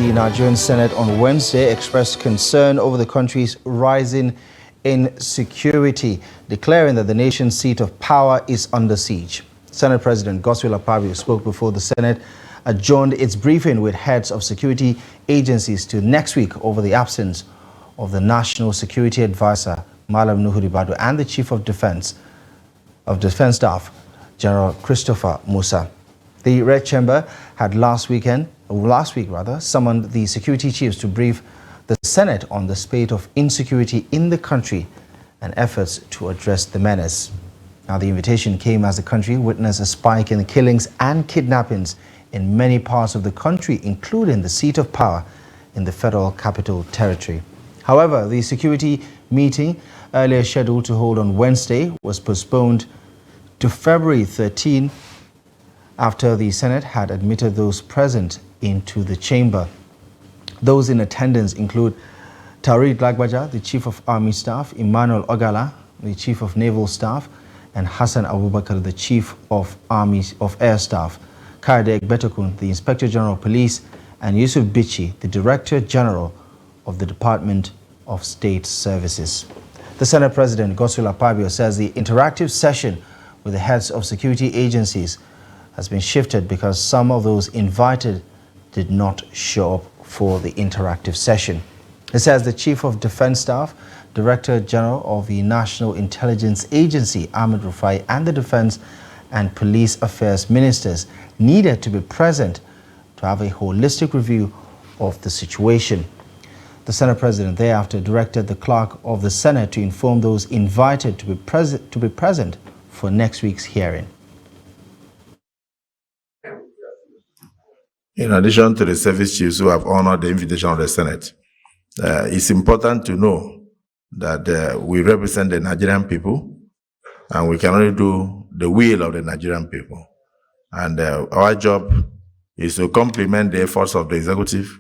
the Nigerian Senate on Wednesday expressed concern over the country's rising insecurity, declaring that the nation's seat of power is under siege. Senate President Akpabio spoke before the Senate adjourned its briefing with heads of security agencies to next week over the absence of the National Security Advisor, Nuhu Ribadu, and the Chief of Defense Staff, General Christopher Musa. The Red Chamber had last week summoned the security chiefs to brief the Senate on the spate of insecurity in the country and efforts to address the menace. Now, the invitation came as the country witnessed a spike in the killings and kidnappings in many parts of the country, including the seat of power in the Federal Capital Territory. However, the security meeting, earlier scheduled to hold on Wednesday, was postponed to February 13 after the Senate had admitted those present into the chamber. Those in attendance include Tariq Lagbaja, the Chief of Army Staff, Emmanuel Ogala, the Chief of Naval Staff, and Hassan Abubakar, the Chief of Air Staff, Kardec Betokun, the Inspector General of Police, and Yusuf Bichi, the Director General of the Department of State Services. The Senate President, Akpabio, says the interactive session with the heads of security agencies has been shifted because some of those invited did not show up for the interactive session. He says the Chief of Defense Staff, Director General of the National Intelligence Agency, Ahmed Rufai, and the Defense and Police Affairs Ministers needed to be present to have a holistic review of the situation. The Senate President thereafter directed the Clerk of the Senate to inform those invited to be present for next week's hearing. In addition to the service chiefs who have honored the invitation of the Senate, it's important to know that we represent the Nigerian people, and we can only do the will of the Nigerian people. And our job is to complement the efforts of the executive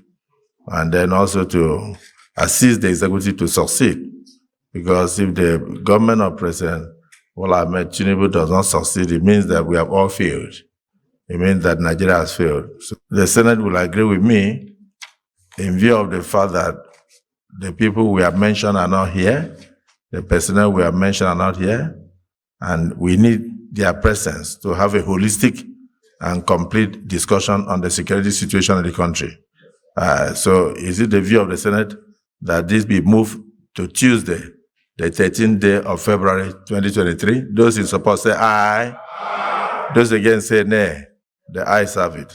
and then also to assist the executive to succeed. Because if the government of President tinubu does not succeed, it means that we have all failed. It means that Nigeria has failed. So the Senate will agree with me in view of the fact that the people we have mentioned are not here, the personnel we have mentioned are not here, and we need their presence to have a holistic and complete discussion on the security situation in the country. So is it the view of the Senate that this be moved to Tuesday, the 13th day of February 2023? Those in support say aye. Those against say nay. The ayes have it.